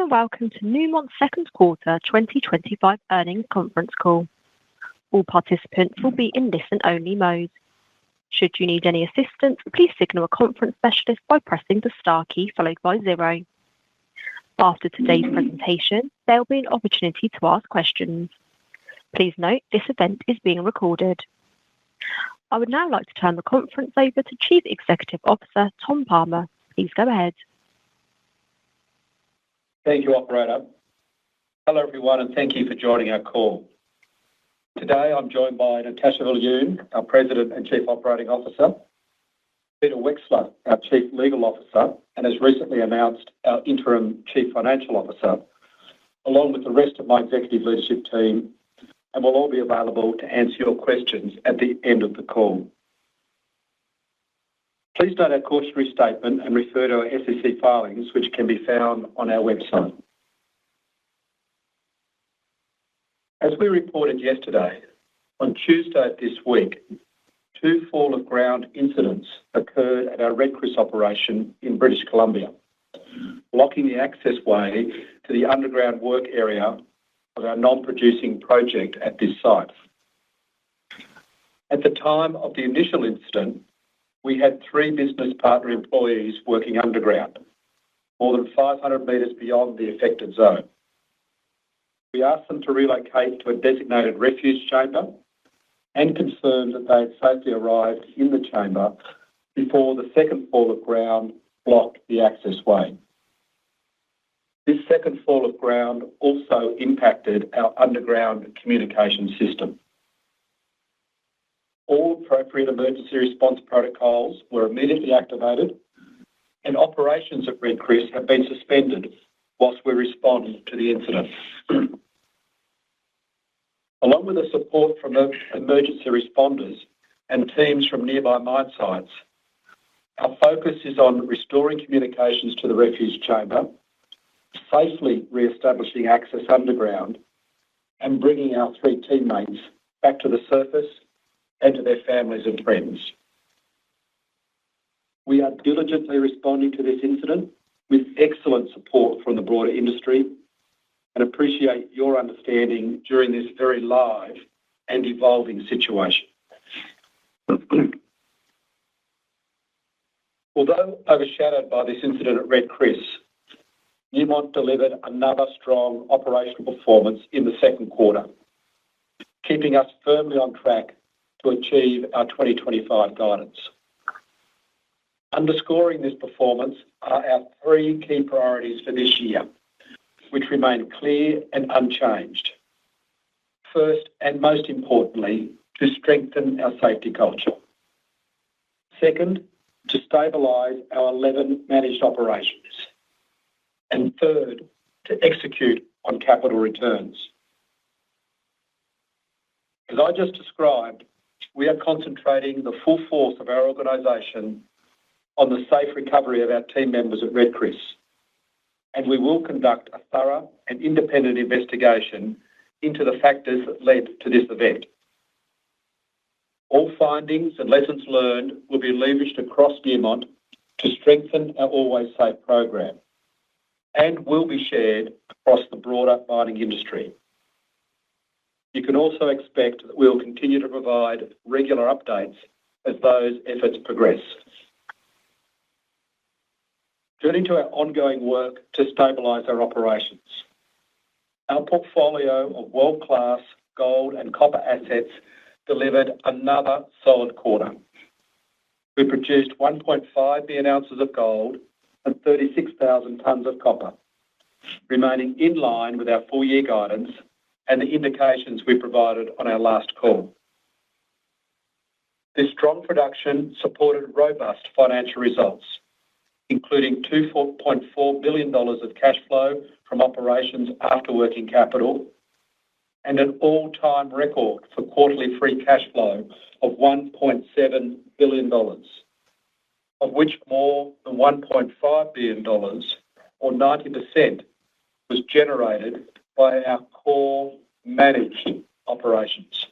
and welcome to Newmont's second quarter 2025 earnings conference call. All participants will be in listen-only mode. Should you need any assistance, please signal a conference specialist by pressing the star key followed by 0. After today's presentation, there will be an opportunity to ask questions. Please note this event is being recorded. I would now like to turn the conference over to Chief Executive Officer Tom Palmer. Please go ahead. Thank you, Operator. Hello, everyone, and thank you for joining our call. Today, I'm joined by Natascha Viljoen, our President and Chief Operating Officer, Peter Wexler, our Chief Legal Officer, and as recently announced, our Interim Chief Financial Officer, along with the rest of my executive leadership team, and will all be available to answer your questions at the end of the call. Please note our cautionary statement and refer to our SEC filings, which can be found on our website. As we reported yesterday, on Tuesday this week, 2 fall-of-ground incidents occurred at our Red Chris operation in British Columbia, blocking the access way to the underground work area of our non-producing project at this site. At the time of the initial incident, we had 3 business partner employees working underground, more than 500 metres beyond the affected zone. We asked them to relocate to a designated refuge chamber and confirmed that they had safely arrived in the chamber before the second fall of ground blocked the access way. This second fall of ground also impacted our underground communication system. All appropriate emergency response protocols were immediately activated, and operations at Red Chris have been suspended whilst we respond to the incident. Along with the support from emergency responders and teams from nearby mine sites, our focus is on restoring communications to the refuge chamber, safely re-establishing access underground, and bringing our 3 teammates back to the surface and to their families and friends. We are diligently responding to this incident with excellent support from the broader industry and appreciate your understanding during this very live and evolving situation. Although overshadowed by this incident at Red Chris, Newmont delivered another strong operational performance in the second quarter, keeping us firmly on track to achieve our 2025 guidance. Underscoring this performance are our 3 key priorities for this year, which remain clear and unchanged. First, and most importantly, to strengthen our safety culture. Second, to stabilise our 11 managed operations. And third, to execute on capital returns. As I just described, we are concentrating the full force of our organisation on the safe recovery of our team members at Red Chris, and we will conduct a thorough and independent investigation into the factors that led to this event. All findings and lessons learned will be leveraged across Newmont to strengthen our Always Safe program and will be shared across the broader mining industry. You can also expect that we will continue to provide regular updates as those efforts progress. Turning to our ongoing work to stabilise our operations. Our portfolio of world-class gold and copper assets delivered another solid quarter. We produced 1.5 billion ounces of gold and 36,000 tonnes of copper, remaining in line with our full-year guidance and the indications we provided on our last call. This strong production supported robust financial results, including $2.4 billion of cash flow from operations after working capital and an all-time record for quarterly free cash flow of $1.7 billion, of which more than $1.5 billion, or 90%, was generated by our core managed operations.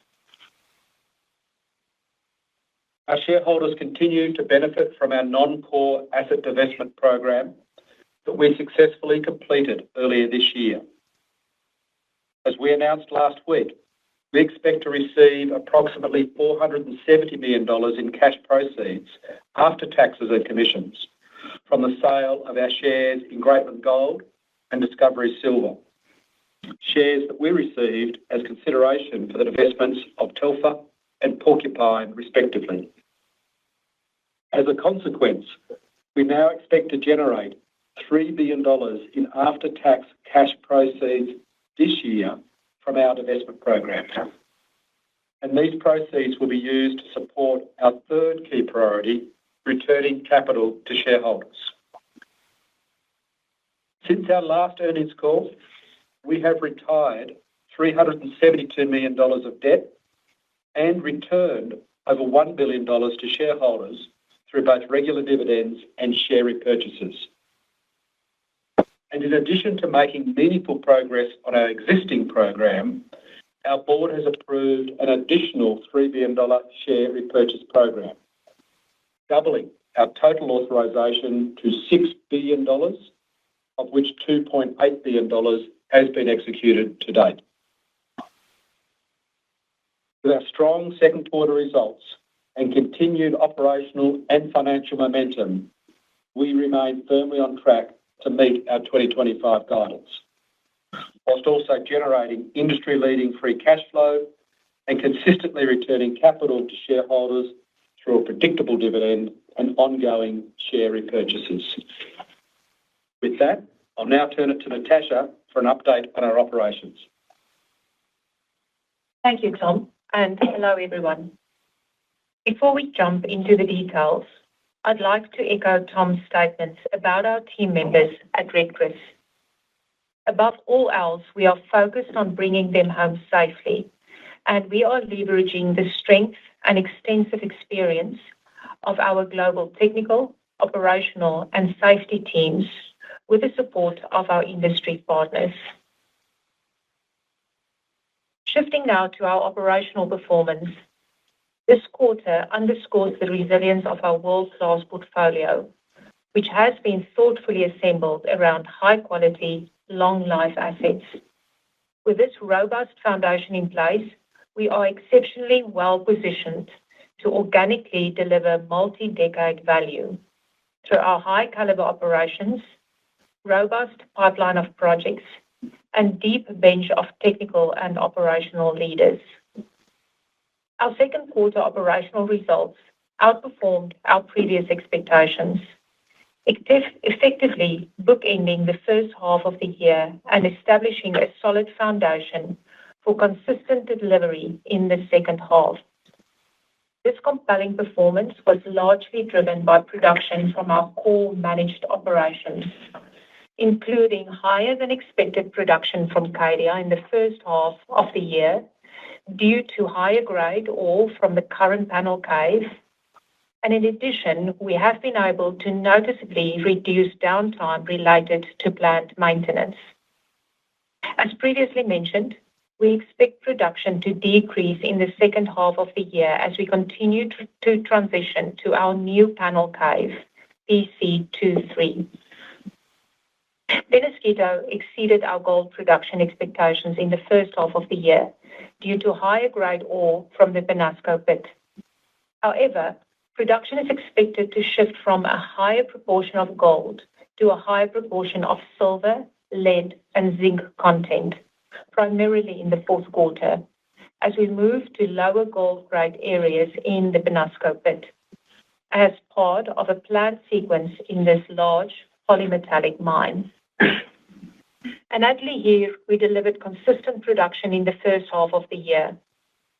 Our shareholders continue to benefit from our non-core asset divestment program, that we successfully completed earlier this year. As we announced last week, we expect to receive approximately $470 million in cash proceeds after taxes and commissions from the sale of our shares in Greatland Gold and Discovery Silver, shares that we received as consideration for the divestments of Telfer and Porcupine, respectively. As a consequence, we now expect to generate $3 billion in after-tax cash proceeds this year from our divestment program. And these proceeds will be used to support our third key priority, returning capital to shareholders. Since our last earnings call, we have retired $372 million of debt and returned over $1 billion to shareholders through both regular dividends and share repurchases. And in addition to making meaningful progress on our existing program, our board has approved an additional $3 billion share repurchase program, doubling our total authorisation to $6 billion, of which $2.8 billion has been executed to date. With our strong second quarter results and continued operational and financial momentum, we remain firmly on track to meet our 2025 guidance, whilst also generating industry-leading free cash flow and consistently returning capital to shareholders through a predictable dividend and ongoing share repurchases. With that, I'll now turn it to Natascha for an update on our operations. Thank you, Tom, and hello, everyone. Before we jump into the details, I'd like to echo Tom's statements about our team members at Red Chris. Above all else, we are focused on bringing them home safely, and we are leveraging the strength and extensive experience of our global technical, operational, and safety teams with the support of our industry partners. Shifting now to our operational performance, this quarter underscores the resilience of our world-class portfolio, which has been thoughtfully assembled around high-quality, long-life assets. With this robust foundation in place, we are exceptionally well-positioned to organically deliver multi-decade value through our high-caliber operations, robust pipeline of projects, and deep bench of technical and operational leaders. Our second quarter operational results outperformed our previous expectations, effectively bookending the first half of the year and establishing a solid foundation for consistent delivery in the second half. This compelling performance was largely driven by production from our core managed operations, including higher than expected production from Cadia in the first half of the year due to higher grade ore from the current panel cave. And in addition, we have been able to noticeably reduce downtime related to plant maintenance. As previously mentioned, we expect production to decrease in the second half of the year as we continue to transition to our new panel cave, PC23. Peñasquito exceeded our gold production expectations in the first half of the year due to higher grade ore from the Peñasco pit. However, production is expected to shift from a higher proportion of gold to a higher proportion of silver, lead, and zinc content, primarily in the fourth quarter, as we move to lower gold grade areas in the Peñasco pit, as part of a planned sequence in this large polymetallic mine. And at Lihir, we delivered consistent production in the first half of the year.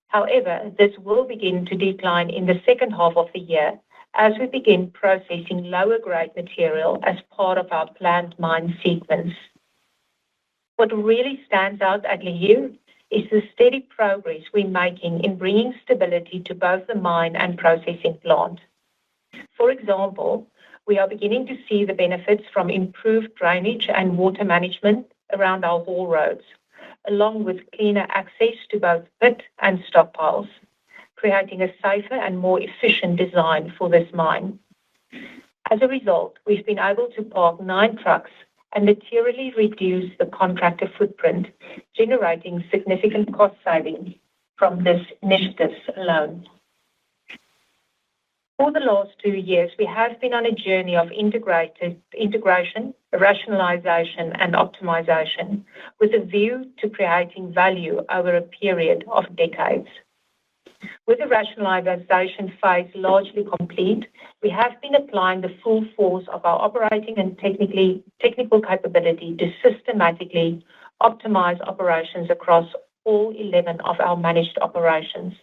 However, this will begin to decline in the second half of the year as we begin processing lower grade material as part of our planned mine sequence. What really stands out at Lihir is the steady progress we're making in bringing stability to both the mine and processing plant. For example, we are beginning to see the benefits from improved drainage and water management around our haul roads, along with cleaner access to both pit and stockpiles, creating a safer and more efficient design for this mine. As a result, we've been able to park 9 trucks and materially reduce the contractor footprint, generating significant cost savings from this initiative alone. For the last 2 years, we have been on a journey of integration, rationalization, and optimization with a view to creating value over a period of decades. With the rationalization phase largely complete, we have been applying the full force of our operating and technical capability to systematically optimize operations across all 11 of our managed operations.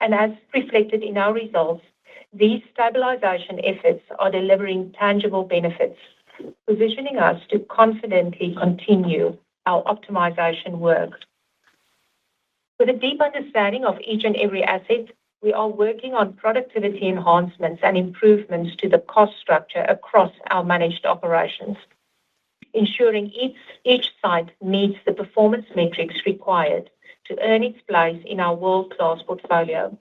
And as reflected in our results, these stabilization efforts are delivering tangible benefits, positioning us to confidently continue our optimization work. With a deep understanding of each and every asset, we are working on productivity enhancements and improvements to the cost structure across our managed operations, ensuring each site meets the performance metrics required to earn its place in our world-class portfolio.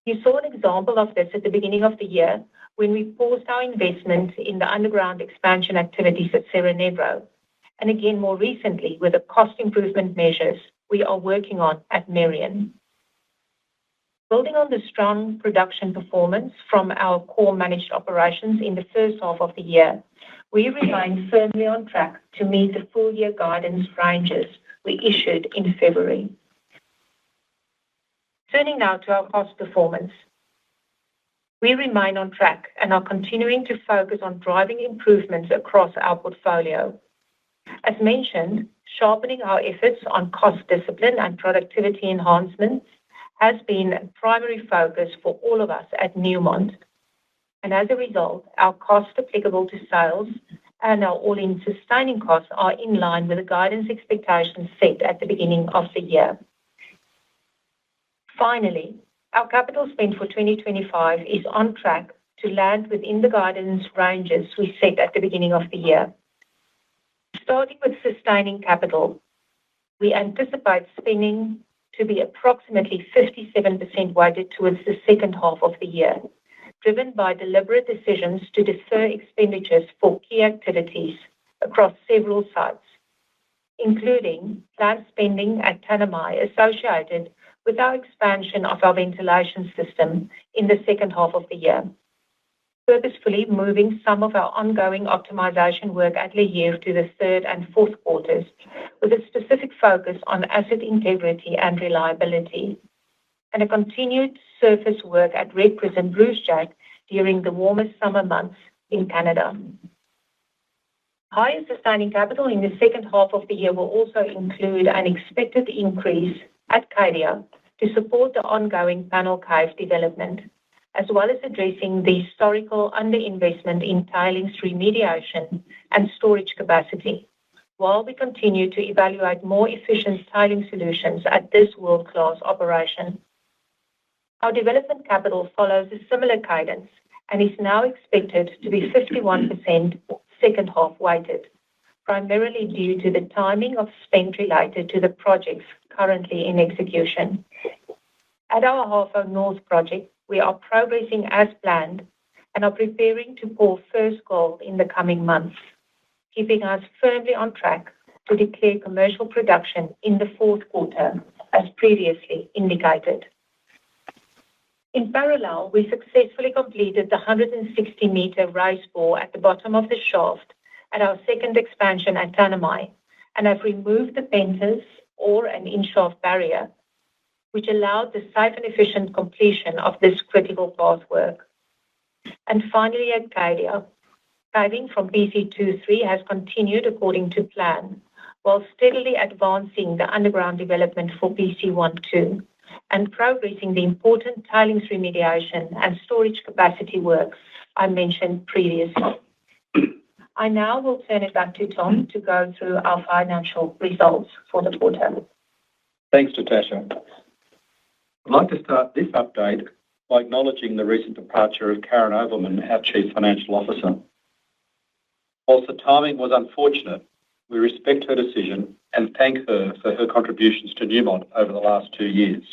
You saw an example of this at the beginning of the year when we paused our investment in the underground expansion activities at Cerro Negro, and again more recently with the cost improvement measures we are working on at Merian. Building on the strong production performance from our core managed operations in the first half of the year, we remain firmly on track to meet the full-year guidance ranges we issued in February. Turning now to our cost performance. We remain on track and are continuing to focus on driving improvements across our portfolio. As mentioned, sharpening our efforts on cost discipline and productivity enhancements has been a primary focus for all of us at Newmont. And as a result, our costs applicable to sales and our all-in sustaining costs are in line with the guidance expectations set at the beginning of the year. Finally, our capital spend for 2025 is on track to land within the guidance ranges we set at the beginning of the year. Starting with sustaining capital, we anticipate spending to be approximately 57% weighted towards the second half of the year, driven by deliberate decisions to defer expenditures for key activities across several sites, including planned spending at Tanami associated with our expansion of our ventilation system in the second half of the year, purposefully moving some of our ongoing optimization work at Lihir to the third and fourth quarters, with a specific focus on asset integrity and reliability, and a continued surface work at Red Chris and Brucejack during the warmest summer months in Canada. Higher sustaining capital in the second half of the year will also include an expected increase at Cadia to support the ongoing Panel Cave development, as well as addressing the historical underinvestment in tailings remediation and storage capacity, while we continue to evaluate more efficient tailing solutions at this world-class operation. Our development capital follows a similar cadence and is now expected to be 51% second half weighted, primarily due to the timing of spend related to the projects currently in execution. At our Ahafo North project, we are progressing as planned and are preparing to pour first gold in the coming months, keeping us firmly on track to declare commercial production in the fourth quarter, as previously indicated. In parallel, we successfully completed the 160-meter raise bore at the bottom of the shaft at our second expansion at Tanami and have removed the penters or an in-shaft barrier, which allowed the safe and efficient completion of this critical path work. And finally, at Cadia, caving from PC23 has continued according to plan, while steadily advancing the underground development for PC12 and progressing the important tailings remediation and storage capacity works I mentioned previously. I now will turn it back to Tom to go through our financial results for the quarter. Thanks, Natascha. I'd like to start this update by acknowledging the recent departure of Karen Overman, our Chief Financial Officer. Whilst the timing was unfortunate, we respect her decision and thank her for her contributions to Newmont over the last 2 years.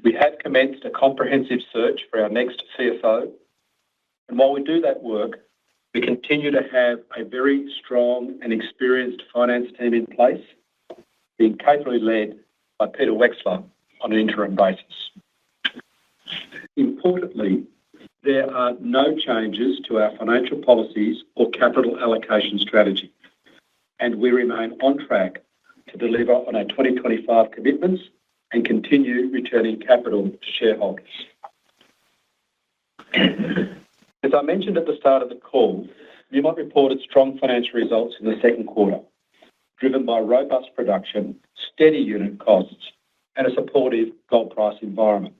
We have commenced a comprehensive search for our next CFO, And while we do that work, we continue to have a very strong and experienced finance team in place, being capably led by Peter Wexler on an interim basis. Importantly, there are no changes to our financial policies or capital allocation strategy, and we remain on track to deliver on our 2025 commitments and continue returning capital to shareholders. As I mentioned at the start of the call, Newmont reported strong financial results in the second quarter, driven by robust production, steady unit costs, and a supportive gold price environment.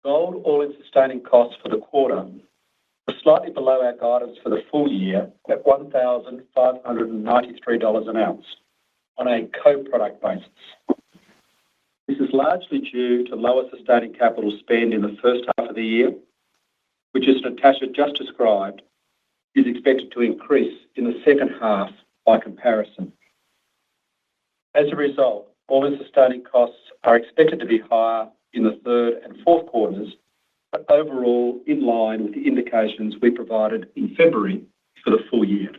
Gold all-in sustaining costs for the quarter were slightly below our guidance for the full year at $1,593 an ounce on a co-product basis. This is largely due to lower sustaining capital spend in the first half of the year, which, as Natascha just described, is expected to increase in the second half by comparison. As a result, all-in sustaining costs are expected to be higher in the third and fourth quarters, but overall in line with the indications we provided in February for the full year.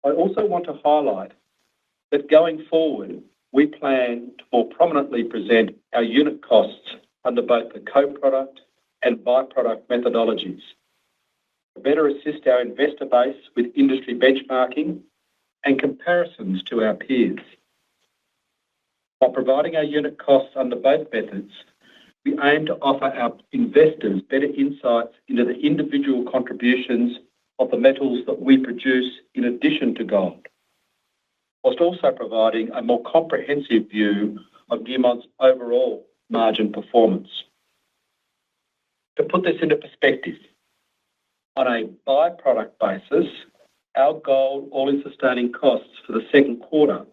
I also want to highlight that going forward, we plan to more prominently present our unit costs under both the co-product and byproduct methodologies to better assist our investor base with industry benchmarking and comparisons to our peers. By providing our unit costs under both methods, we aim to offer our investors better insights into the individual contributions of the metals that we produce in addition to gold, whilst also providing a more comprehensive view of Newmont's overall margin performance. To put this into perspective, on a byproduct basis, our gold all-in sustaining costs for the second quarter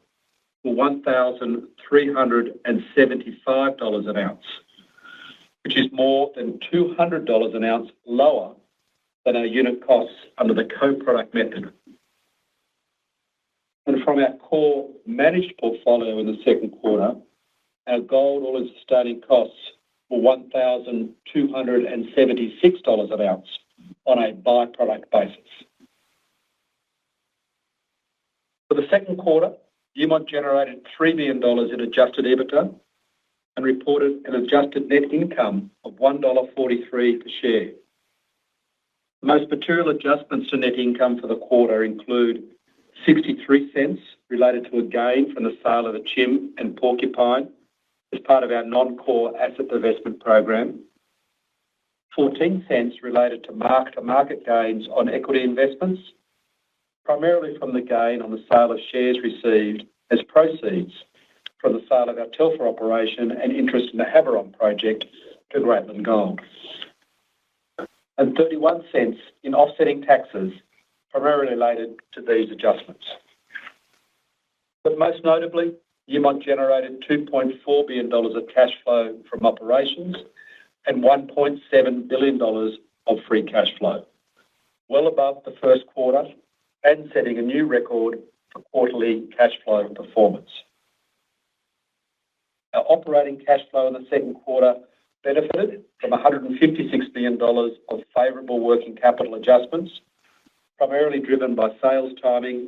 were $1,375 an ounce, which is more than $200 an ounce lower than our unit costs under the co-product method. And from our core managed portfolio in the second quarter, our gold all-in sustaining costs were $1,276 an ounce on a byproduct basis. For the second quarter, Newmont generated $3 billion in adjusted EBITDA and reported an adjusted net income of $1.43 per share. The most material adjustments to net income for the quarter include 63 cents related to a gain from the sale of the Chim and Porcupine as part of our non-core asset divestment program, 14 cents related to mark-to-market gains on equity investments, primarily from the gain on the sale of shares received as proceeds from the sale of our Telfer operation and interest in the Havieron project to Greatland Gold, and 31 cents in offsetting taxes, primarily related to these adjustments. But most notably, Newmont generated $2.4 billion of cash flow from operations and $1.7 billion of free cash flow, well above the first quarter and setting a new record for quarterly cash flow performance. Our operating cash flow in the second quarter benefited from $156 million of favourable working capital adjustments, primarily driven by sales timing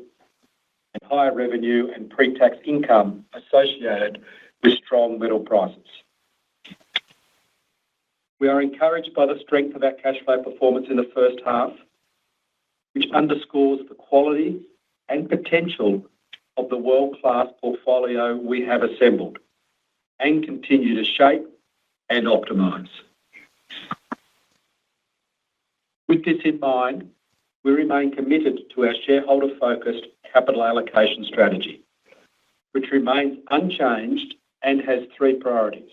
and higher revenue and pre-tax income associated with strong metal prices. We are encouraged by the strength of our cash flow performance in the first half, which underscores the quality and potential of the world-class portfolio we have assembled and continue to shape and optimise. With this in mind, we remain committed to our shareholder-focused capital allocation strategy, which remains unchanged and has three priorities: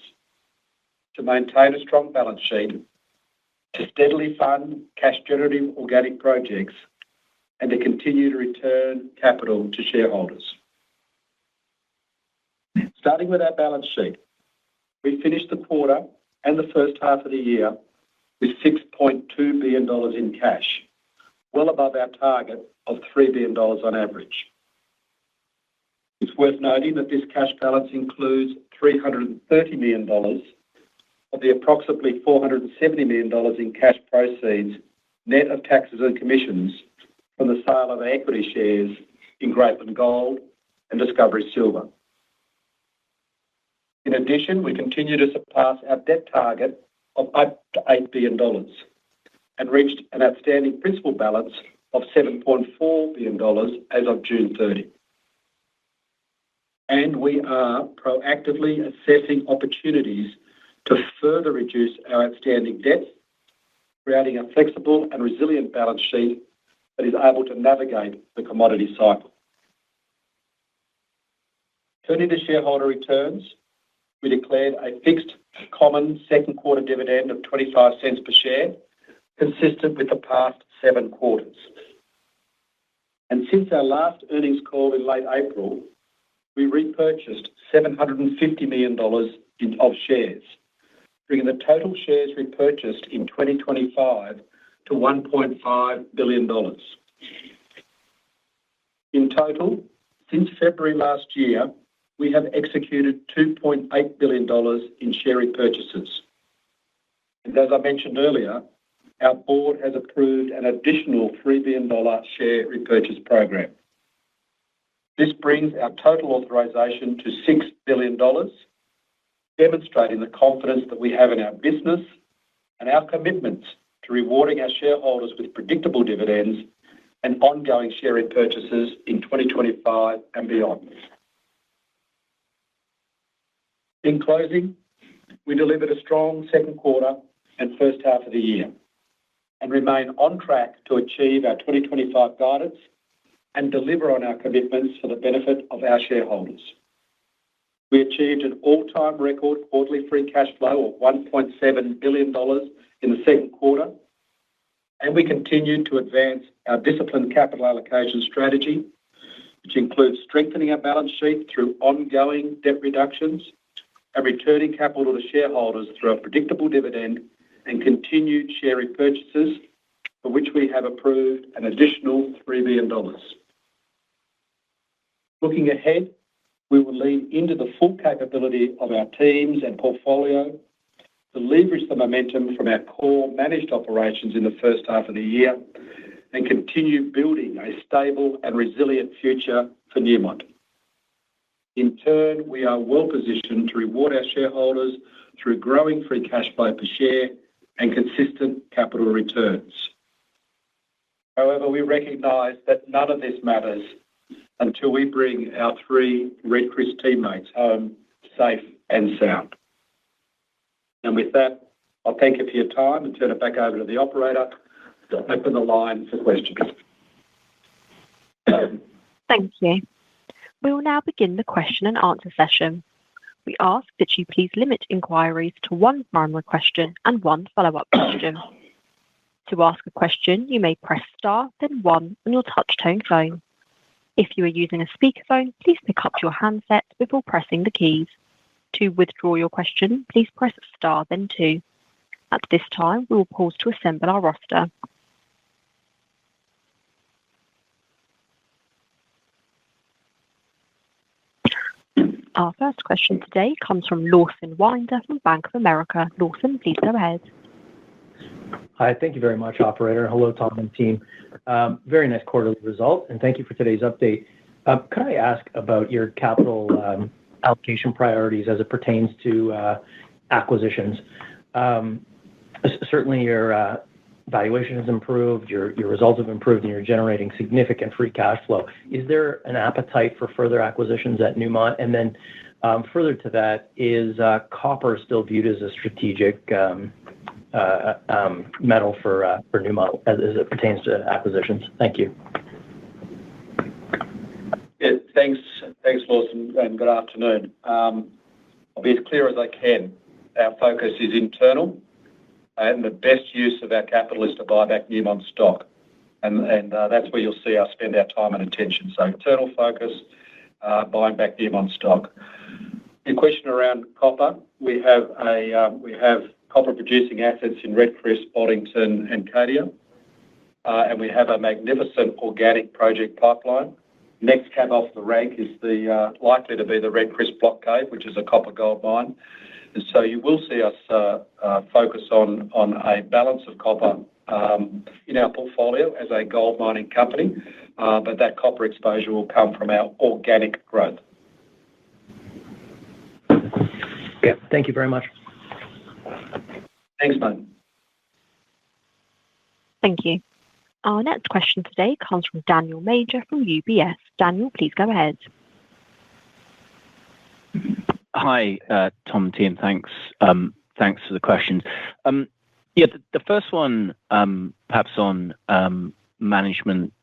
to maintain a strong balance sheet, to steadily fund cash-generative organic projects, and to continue to return capital to shareholders. Starting with our balance sheet, we finished the quarter and the first half of the year with $6.2 billion in cash, well above our target of $3 billion on average. It's worth noting that this cash balance includes $330 million of the approximately $470 million in cash proceeds, net of taxes and commissions, from the sale of our equity shares in Greatland Gold and Discovery Silver. In addition, we continue to surpass our debt target of up to $8 billion and reached an outstanding principal balance of $7.4 billion as of June 30. And we are proactively assessing opportunities to further reduce our outstanding debt, creating a flexible and resilient balance sheet that is able to navigate the commodity cycle. Turning to shareholder returns, we declared a fixed common second quarter dividend of 25 cents per share, consistent with the past 7 quarters. And since our last earnings call in late April, we repurchased $750 million of shares, bringing the total shares repurchased in 2025 to $1.5 billion. In total, since February last year, we have executed $2.8 billion in share repurchases. And as I mentioned earlier, our board has approved an additional $3 billion share repurchase program. This brings our total authorization to $6 billion, demonstrating the confidence that we have in our business and our commitments to rewarding our shareholders with predictable dividends and ongoing share repurchases in 2025 and beyond. In closing, we delivered a strong second quarter and first half of the year and remain on track to achieve our 2025 guidance and deliver on our commitments for the benefit of our shareholders. We achieved an all-time record quarterly free cash flow of $1.7 billion in the second quarter, and we continued to advance our disciplined capital allocation strategy, which includes strengthening our balance sheet through ongoing debt reductions and returning capital to shareholders through a predictable dividend and continued share repurchases, for which we have approved an additional $3 billion. Looking ahead, we will lean into the full capability of our teams and portfolio to leverage the momentum from our core managed operations in the first half of the year and continue building a stable and resilient future for Newmont. In turn, we are well positioned to reward our shareholders through growing free cash flow per share and consistent capital returns. However, we recognise that none of this matters until we bring our 3 Red Chris teammates home safe and sound. And with that, I'll thank you for your time and turn it back over to the operator to open the line for questions. Thank you. We will now begin the question and answer session. We ask that you please limit inquiries to 1 primary question and 1 follow-up question. To ask a question, you may press star, then 1 on your touch-tone phone. If you are using a speakerphone, please pick up your handset before pressing the keys. To withdraw your question, please press star, then 2. At this time, we will pause to assemble our roster. Our first question today comes from Lawson Winder from Bank of America. Lawson, please go ahead. Hi, thank you very much, operator. Hello, Tom and team. Very nice quarterly result, and thank you for today's update. Could I ask about your capital allocation priorities as it pertains to acquisitions? Certainly, your valuation has improved, your results have improved, and you're generating significant free cash flow. Is there an appetite for further acquisitions at Newmont? And then further to that, is copper still viewed as a strategic metal for Newmont as it pertains to acquisitions? Thank you. Yeah, thanks, Lawson, and good afternoon. I'll be as clear as I can. Our focus is internal, and the best use of our capital is to buy back Newmont stock. And that's where you'll see us spend our time and attention. So internal focus, buying back Newmont stock. Your question around copper, we have copper producing assets in Red Chris, Boddington and Cadia. And we have a magnificent organic project pipeline. Next cab off the rank is likely to be the Red Chris Block Cave, which is a copper gold mine. And so you will see us focus on a balance of copper in our portfolio as a gold mining company, but that copper exposure will come from our organic growth. Okay, thank you very much. Thanks, mate. Thank you. Our next question today comes from Daniel Major from UBS. Daniel, please go ahead. Hi, Tom and team. Thanks for the questions. The first one, perhaps on management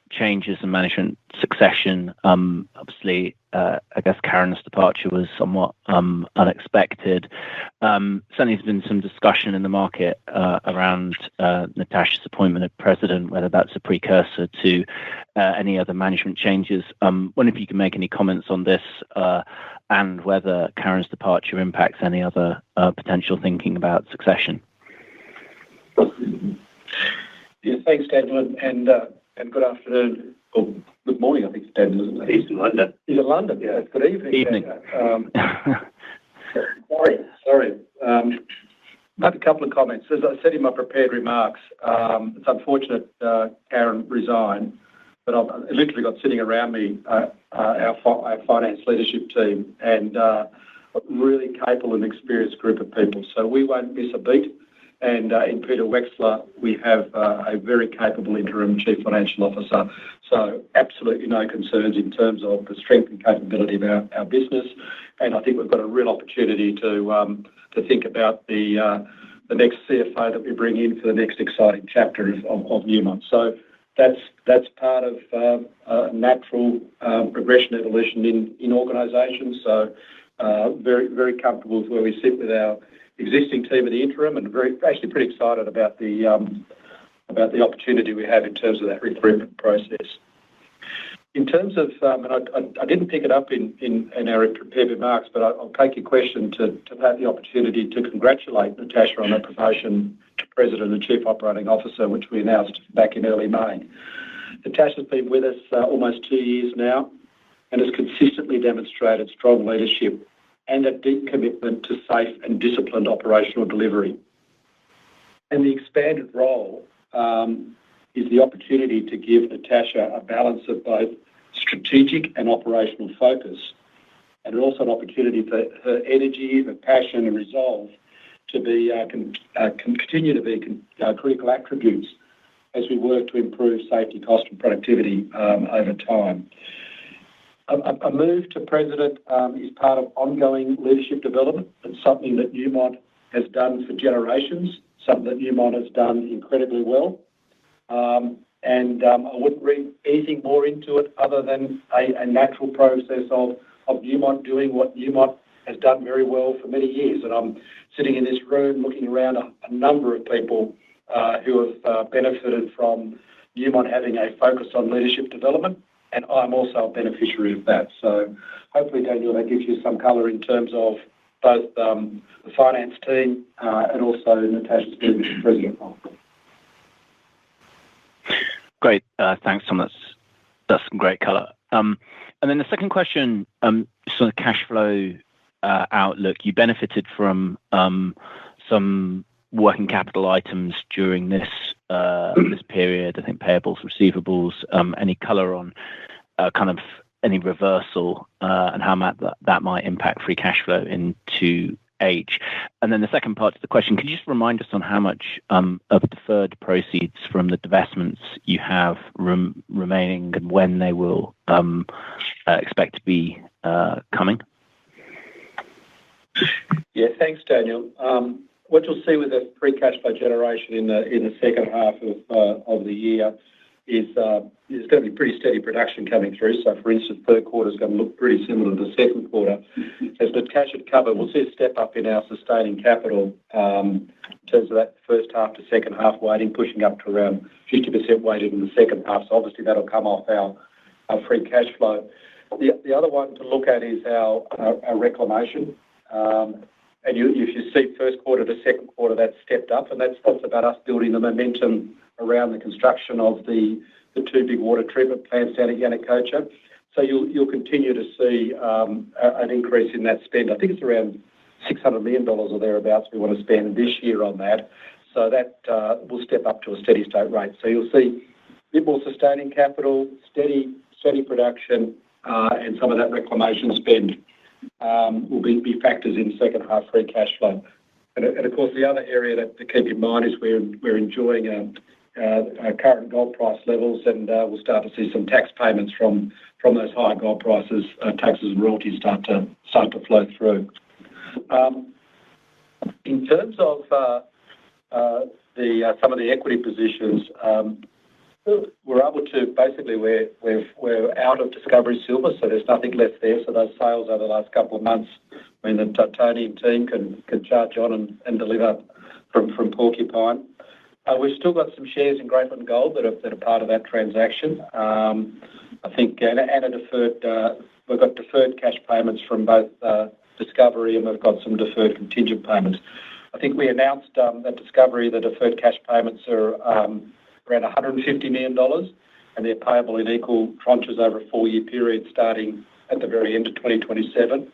changes and management succession. Obviously, I guess Karen's departure was somewhat unexpected. Certainly, there's been some discussion in the market around Natascha's appointment as president, whether that's a precursor to any other management changes. Wonder if you can make any comments on this and whether Karen's departure impacts any other potential thinking about succession. Yeah, thanks, Daniel, and good afternoon. Or good morning, I think it's Daniel, isn't it? He's in London. He's in London, yeah. Good evening. Evening. Sorry. Maybe a couple of comments. As I said in my prepared remarks, it's unfortunate Karen resigned, but I've literally got sitting around me our finance leadership team and a really capable and experienced group of people. So we won't miss a beat. And in Peter Wexler, we have a very capable interim chief financial officer. So absolutely no concerns in terms of the strength and capability of our business. And I think we've got a real opportunity to think about the next CFO that we bring in for the next exciting chapter of Newmont. So that's part of a natural progression evolution in organisations. So very, very comfortable with where we sit with our existing team of the interim, and actually pretty excited about the opportunity we have in terms of that recruitment process. In terms of, and I didn't pick it up in our prepared remarks, but I'll take your question to have the opportunity to congratulate Natascha on her promotion to President and Chief Operating Officer, which we announced back in early May. Natascha's been with us almost 2 years now and has consistently demonstrated strong leadership and a deep commitment to safe and disciplined operational delivery. And the expanded role is the opportunity to give Natascha a balance of both strategic and operational focus, and also an opportunity for her energy, her passion and resolve to be continue to be critical attributes as we work to improve safety, cost and productivity over time. A move to president is part of ongoing leadership development. It's something that Newmont has done for generations, something that Newmont has done incredibly well. And I wouldn't read anything more into it other than a natural process of Newmont doing what Newmont has done very well for many years. And I'm sitting in this room looking around a number of people who have benefited from Newmont having a focus on leadership development, and I'm also a beneficiary of that. So hopefully, Daniel, that gives you some colour in terms of both the finance team and also Natascha's being the president. Great. Thanks, Tom. That's some great colour. And then the second question, just on the cash flow outlook, you benefited from some working capital items during this period, I think payables, receivables, any colour on kind of any reversal and how that might impact free cash flow into H. And then the second part of the question, could you just remind us on how much of deferred proceeds from the divestments you have remaining and when they will expect to be coming? Yeah, thanks, Daniel. What you'll see with the free cash flow generation in the second half of the year is there's going to be pretty steady production coming through. So, for instance, third quarter is going to look pretty similar to the second quarter. As Natascha had covered, we'll see a step up in our sustaining capital in terms of that first half to second half weighting, pushing up to around 50% weighted in the second half. So obviously that'll come off our free cash flow. The other one to look at is our reclamation. And if you see first quarter to second quarter, that's stepped up, and that's about us building the momentum around the construction of the two big water treatment plants down at Yanacocha. So you'll continue to see an increase in that spend. I think it's around $600 million or thereabouts we want to spend this year on that. So that will step up to a steady state rate. So you'll see a bit more sustaining capital, steady production, and some of that reclamation spend will be factors in second half free cash flow. And of course, the other area to keep in mind is we're enjoying current gold price levels, and we'll start to see some tax payments from those higher gold prices. Taxes and royalties start to flow through. In terms of some of the equity positions, we're able to basically we're out of Discovery Silver, so there's nothing left there. So those sales over the last couple of months mean that Tony and team can charge on and deliver from Porcupine. We've still got some shares in Greatland Gold that are part of that transaction. I think and a deferred. We've got deferred cash payments from both Discovery, and we've got some deferred contingent payments. I think we announced at Discovery the deferred cash payments are around $150 million, and they're payable in equal tranches over a 4-year period starting at the very end of 2027.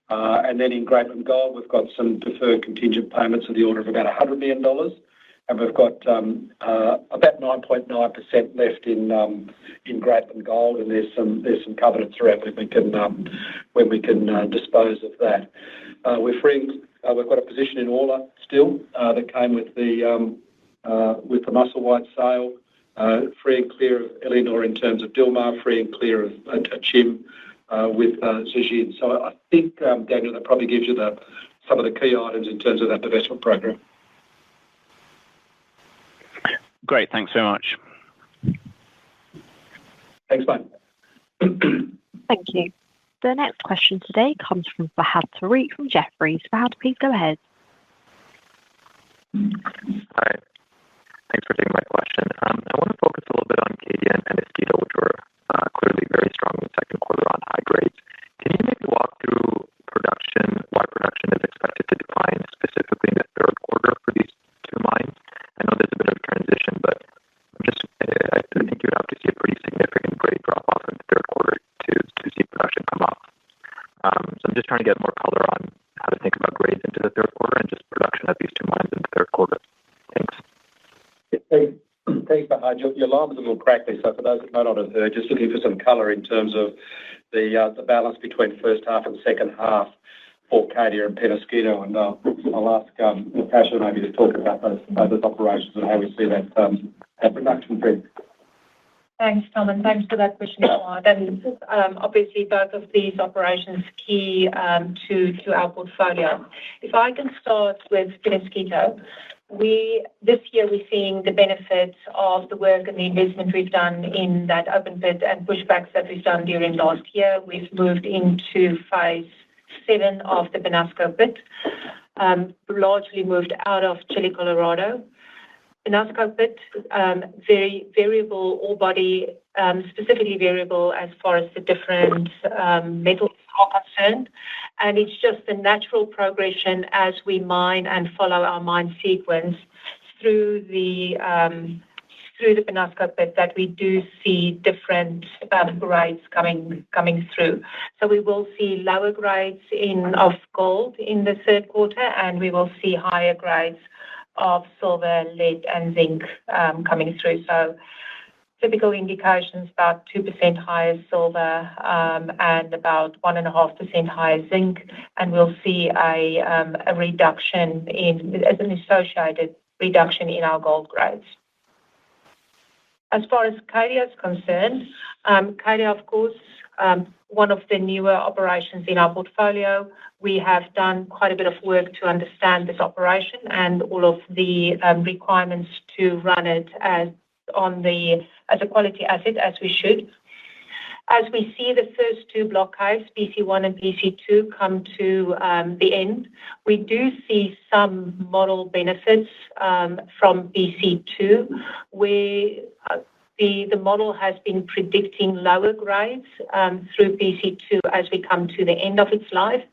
And then in Greatland Gold, we've got some deferred contingent payments of the order of about $100 million, and we've got about 9.9% left in Greatland Gold, and there's some covenants around when we can dispose of that. We're freeing. We've got a position in Orla still that came with the Musselwhite sale, free and clear of Eleanor in terms of Dilmar, free and clear of Chim with Zijin. So I think, Daniel, that probably gives you some of the key items in terms of that divestment program. Great, thanks very much. Thanks, mate. Thank you. The next question today comes from Fahad Tariq from Jefferies. Fahad, please go ahead. Hi. Thanks for taking my question. I want to focus a little bit on Cadia and Peñasquito, which were clearly very strong in the second quarter on high grades. Can you maybe walk through why production is expected to decline specifically in the third quarter for these two mines? I know there's a bit of a transition, but I think you would have to see a pretty significant grade drop off in the third quarter to see production come up. So I'm just trying to get more color on how to think about grades into the third quarter and just production at these two mines in the third quarter. Thanks. Thanks, Fahad. Your line was a little crackly, so for those that may not have heard, just looking for some colour in terms of the balance between first half and second half for Cadia and Peñasquito, and I'll ask Natasha maybe to talk about those operations and how we see that production trend. Thanks, Tom, and thanks for that question, Fahad. And obviously, both of these operations key to our portfolio. If I can start with Peñasquito, this year we're seeing the benefits of the work and the investment we've done in that open pit and pushbacks that we've done during last year. We've moved into phase 7 of the Penasco pit, largely moved out of Chile, Colorado. Penasco pit, very variable ore body, specifically variable as far as the different metals are concerned. And it's just the natural progression as we mine and follow our mine sequence through the Penasco pit that we do see different grades coming through. So we will see lower grades of gold in the third quarter, and we will see higher grades of silver, lead, and zinc coming through. So typical indications about 2% higher silver and about 1.5% higher zinc, and we'll see a reduction as an associated reduction in our gold grades. As far as Cadia is concerned, Cadia, of course, one of the newer operations in our portfolio. We have done quite a bit of work to understand this operation and all of the requirements to run it as a quality asset, as we should. As we see the first two block caves, PC1 and PC2, come to the end, we do see some model benefits from PC2, where the model has been predicting lower grades through PC2 as we come to the end of its life,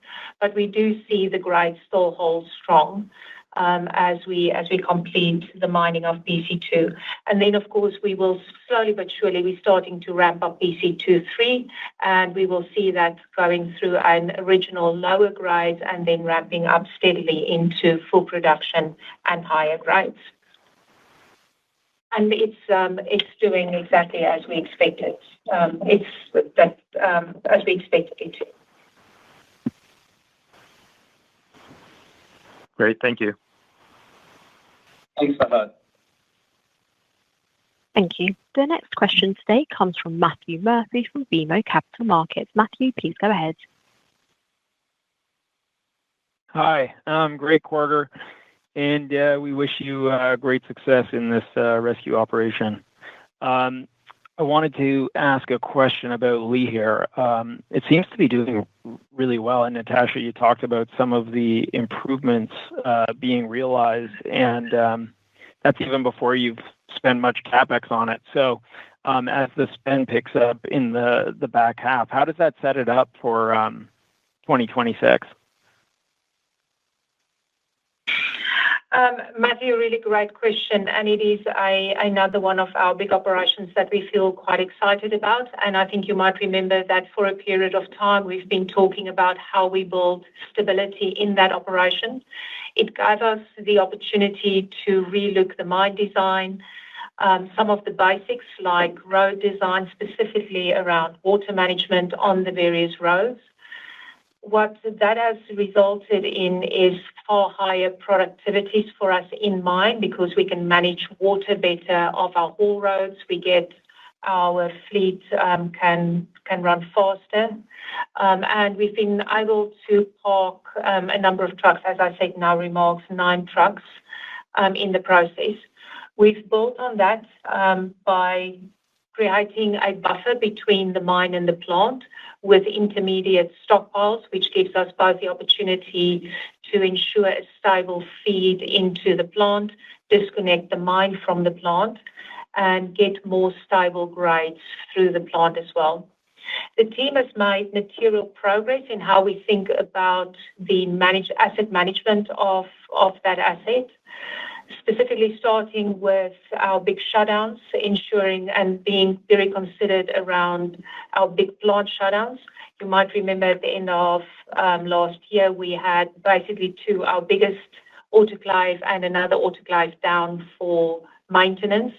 but we do see the grades still hold strong. as we complete the mining of BC2. And then, of course, we will slowly but surely, we're starting to ramp up BC2-3, and we will see that going through an original lower grades and then ramping up steadily into full production and higher grades. And it's doing exactly as we expected. As we expected it to. Great, thank you. Thanks, Fahad. Thank you. The next question today comes from Matthew Murphy from BMO Capital Markets. Matthew, please go ahead. Hi, great quarter, and we wish you great success in this rescue operation. I wanted to ask a question about Lihir. It seems to be doing really well, and Natasha, you talked about some of the improvements being realized, and that's even before you've spent much CapEx on it. So as the spend picks up in the back half, how does that set it up for 2026? Matthew, a really great question, and it is another one of our big operations that we feel quite excited about. And I think you might remember that for a period of time, we've been talking about how we build stability in that operation. It gave us the opportunity to relook the mine design, some of the basics like road design, specifically around water management on the various roads. What that has resulted in is far higher productivities for us in mine because we can manage water better off our haul roads. We get our fleet can run faster, and we've been able to park a number of trucks, as I said in our remarks, 9 trucks in the process. We've built on that by creating a buffer between the mine and the plant with intermediate stockpiles, which gives us both the opportunity to ensure a stable feed into the plant, disconnect the mine from the plant, and get more stable grades through the plant as well. The team has made material progress in how we think about the asset management of that asset, specifically starting with our big shutdowns, ensuring and being very considered around our big plant shutdowns. You might remember at the end of last year, we had basically 2, our biggest autoclave and another autoclave down for maintenance.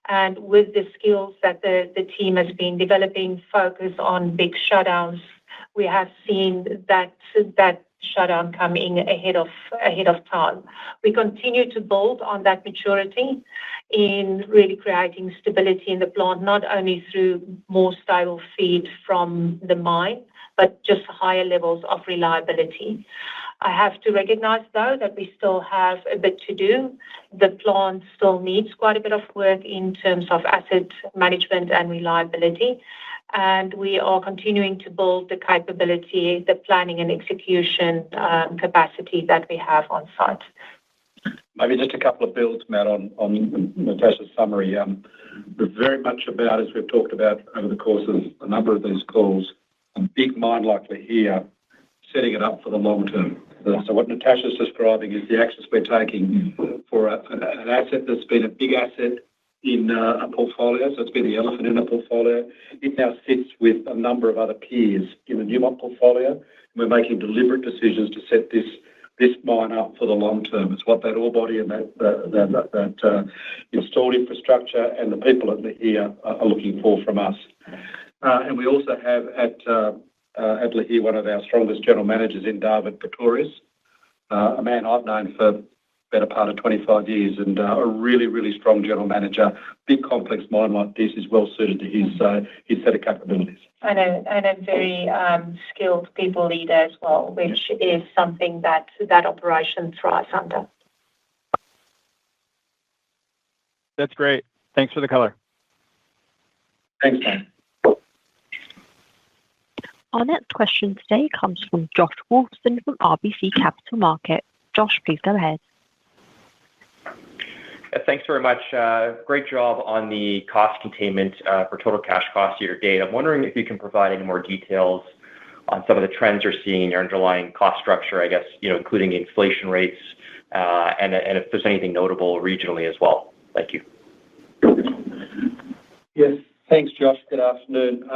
And with the skills that the team has been developing, focus on big shutdowns, we have seen that shutdown coming ahead of time. We continue to build on that maturity in really creating stability in the plant, not only through more stable feed from the mine, but just higher levels of reliability. I have to recognize, though, that we still have a bit to do. The plant still needs quite a bit of work in terms of asset management and reliability. And we are continuing to build the capability, the planning and execution capacity that we have on site. Maybe just a couple of builds, Matt, on Natasha's summary. We're very much about, as we've talked about over the course of a number of these calls, a big mine like Lihir, setting it up for the long term. So what Natasha's describing is the actions we're taking for an asset that's been a big asset in a portfolio, so it's been the elephant in a portfolio. It now sits with a number of other peers in the Newmont portfolio, and we're making deliberate decisions to set this mine up for the long term. It's what that ore body and that installed infrastructure and the people at Lihir are looking for from us. And we also have at Lihir one of our strongest general managers in David Pretorius, a man I've known for better part of 25 years, and a really, really strong general manager. Big complex mine like this is well suited to his set of capabilities. And a very skilled people leader as well, which is something that operation thrives under. That's great. Thanks for the color. Thanks, man. Our next question today comes from Josh Wolfson from RBC Capital Markets. Josh, please go ahead. Thanks very much. Great job on the cost containment for total cash cost year to date. I'm wondering if you can provide any more details on some of the trends you're seeing in your underlying cost structure, I guess, including inflation rates and if there's anything notable regionally as well. Thank you. Yes, thanks, Josh. Good afternoon.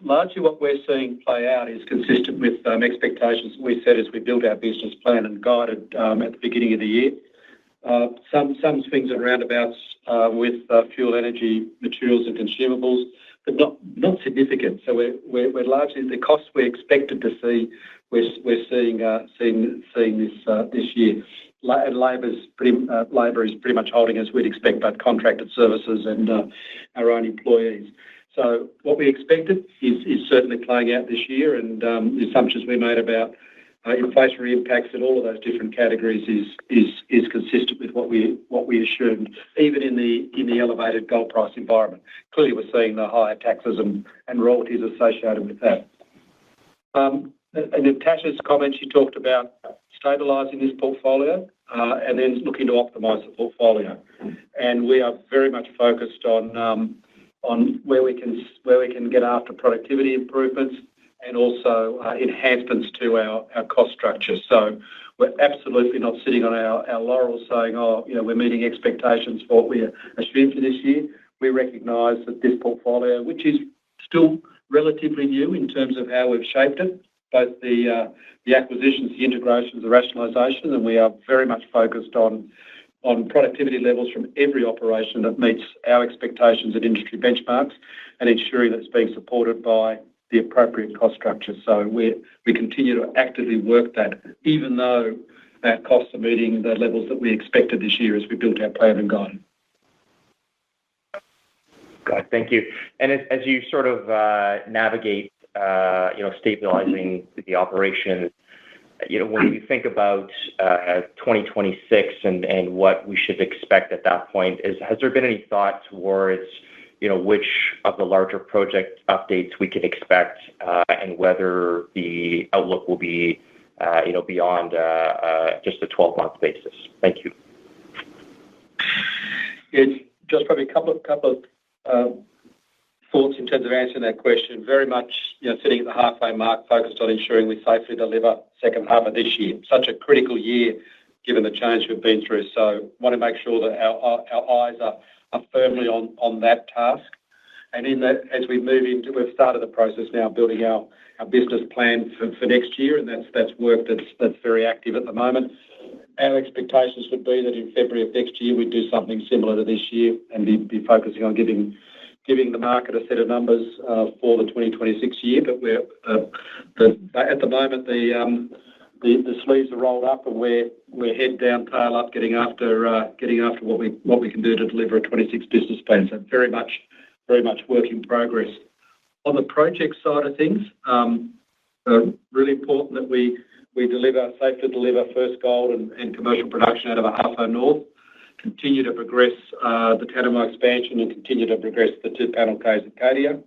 Largely what we're seeing play out is consistent with expectations we set as we built our business plan and guided at the beginning of the year. Some swings and roundabouts with fuel, energy, materials and consumables, but not significant. So we're largely the costs we expected to see. We're seeing this year. And labour is pretty much holding as we'd expect, both contracted services and our own employees. So what we expected is certainly playing out this year, and the assumptions we made about inflationary impacts in all of those different categories is consistent with what we assumed, even in the elevated gold price environment. Clearly, we're seeing the higher taxes and royalties associated with that. And in Natascha's comments, she talked about stabilising this portfolio and then looking to optimise the portfolio. And we are very much focused on where we can get after productivity improvements and also enhancements to our cost structure. So we're absolutely not sitting on our laurels saying, we're meeting expectations for what we assumed for this year. We recognise that this portfolio, which is still relatively new in terms of how we've shaped it, both the acquisitions, the integrations, the rationalisation, and we are very much focused on productivity levels from every operation that meets our expectations and industry benchmarks and ensuring that it's being supported by the appropriate cost structure. So we continue to actively work that, even though our costs are meeting the levels that we expected this year as we built our plan and guidance. God, thank you. And as you sort of navigate, stabilizing the operation, when you think about 2026 and what we should expect at that point, has there been any thought towards which of the larger project updates we can expect and whether the outlook will be, beyond just a 12-month basis? Thank you. It's just probably a couple of thoughts in terms of answering that question. Very much, sitting at the halfway mark, focused on ensuring we safely deliver second half of this year. Such a critical year, given the change we've been through. So, want to make sure that our eyes are firmly on that task. And in that, as we move into, we've started the process now, building our business plan for next year, and that's work that's very active at the moment. Our expectations would be that in February of next year we'd do something similar to this year and be focusing on giving the market a set of numbers for the 2026 year. But we're at the moment the sleeves are rolled up and we're head down, tail up, getting after what we can do to deliver a 26 business plan. So very much work in progress. On the project side of things, really important that we safely deliver first gold and commercial production out of Ahafo North, continue to progress the Tanami expansion and continue to progress the two panel caves at Cadia.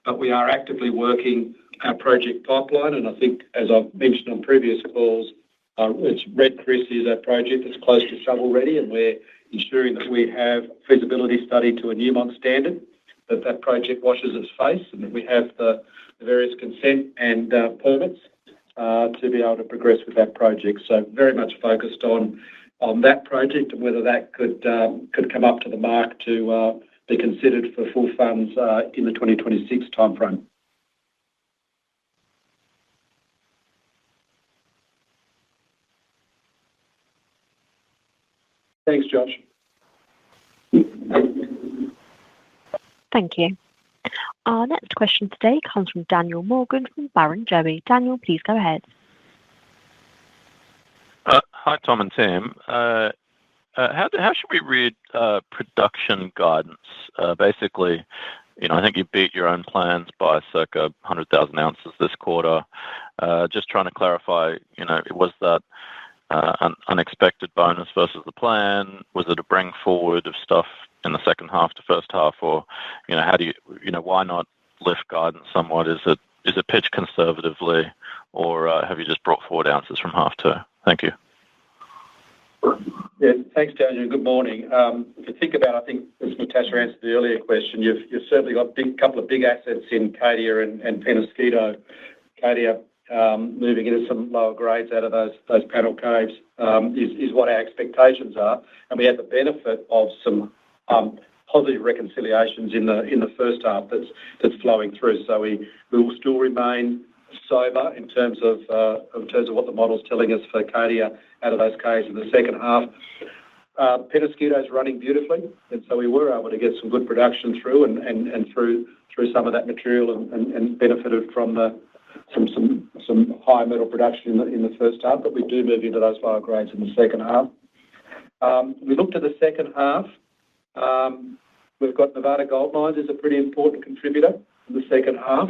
But we are actively working our project pipeline, and I think, as I've mentioned on previous calls, Red Chris is a project that's close to shovel ready, and we're ensuring that we have feasibility study to a Newmont standard, that project washes its face, and that we have the various consent and permits to be able to progress with that project. So very much focused on that project and whether that could come up to the mark to be considered for full funds in the 2026 timeframe. Thanks, Josh. Thank you. Our next question today comes from Daniel Morgan from Barrenjoey. Daniel, please go ahead. Hi, Tom and Tim. How should we read production guidance? Basically, I think you beat your own plans by circa 100,000 ounces this quarter. Just trying to clarify, was that an unexpected bonus versus the plan? Was it a bring forward of stuff in the second half to first half, or how do you, why not lift guidance somewhat? Is it pitched conservatively, or have you just brought forward ounces from half two? Thank you. Yeah, thanks, Daniel. Good morning. If you think about, I think as Natascha answered the earlier question, you've certainly got a couple of big assets in Cadia and Peñasquito. Cadia moving into some lower grades out of those panel caves is what our expectations are, and we have the benefit of some positive reconciliations in the first half that's flowing through. So we will still remain sober in terms of what the model's telling us for Cadia out of those caves in the second half. Penasquito's running beautifully, and so we were able to get some good production through and through some of that material and benefited from some high metal production in the first half, but we do move into those lower grades in the second half. We looked at the second half. We've got Nevada Gold Mines as a pretty important contributor in the second half,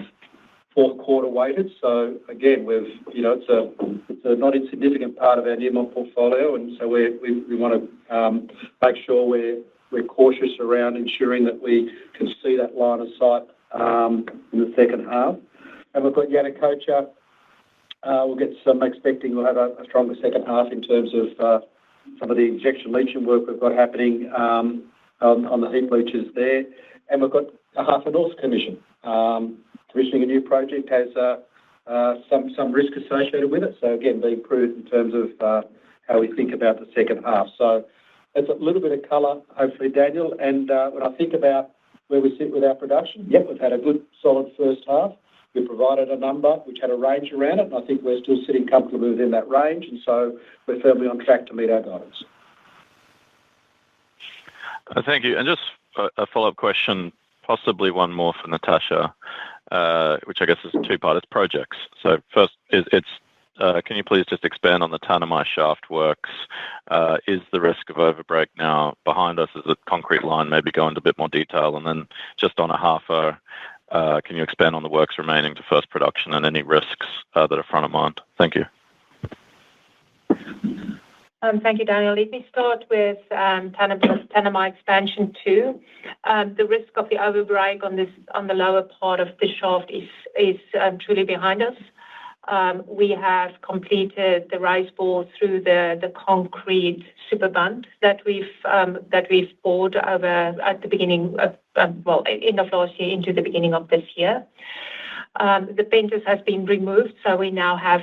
fourth quarter weighted. So again, it's a not insignificant part of our Newmont portfolio, and so we want to make sure we're cautious around ensuring that we can see that line of sight in the second half. And we've got Yanacocha. We'll have a stronger second half in terms of some of the injection leaching work we've got happening on the heap leaches there. And we've got Ahafo North commission. Commissioning a new project has some risk associated with it. So again, being prudent in terms of how we think about the second half. So that's a little bit of colour, hopefully, Daniel. And when I think about where we sit with our production, we've had a good, solid first half. We provided a number which had a range around it, and I think we're still sitting comfortably within that range, and so we're firmly on track to meet our guidance. Thank you. And just a follow-up question, possibly one more for Natascha, which I guess is a two-part. It's projects. So first, can you please just expand on the Tanami shaft works? Is the risk of overbreak now behind us? Is it concrete line? Maybe go into a bit more detail. And then just on Ahafo, can you expand on the works remaining to first production and any risks that are front of mind? Thank you. Thank you, Daniel. Let me start with Tanami Expansion 2. The risk of the overbreak on the lower part of the shaft is truly behind us. We have completed the raise bore through the concrete super bund that we've poured over at the beginning of end of last year into the beginning of this year. The penters has been removed, so we now have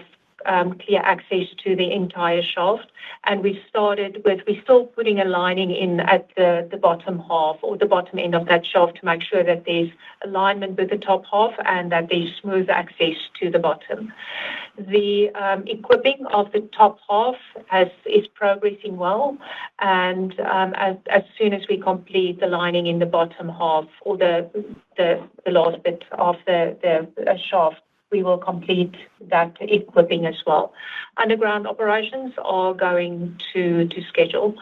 clear access to the entire shaft, and we're still putting a lining in at the bottom half or the bottom end of that shaft to make sure that there's alignment with the top half and that there's smooth access to the bottom. The equipping of the top half is progressing well, and as soon as we complete the lining in the bottom half or the last bit of the shaft, we will complete that equipping as well. Underground operations are going to schedule.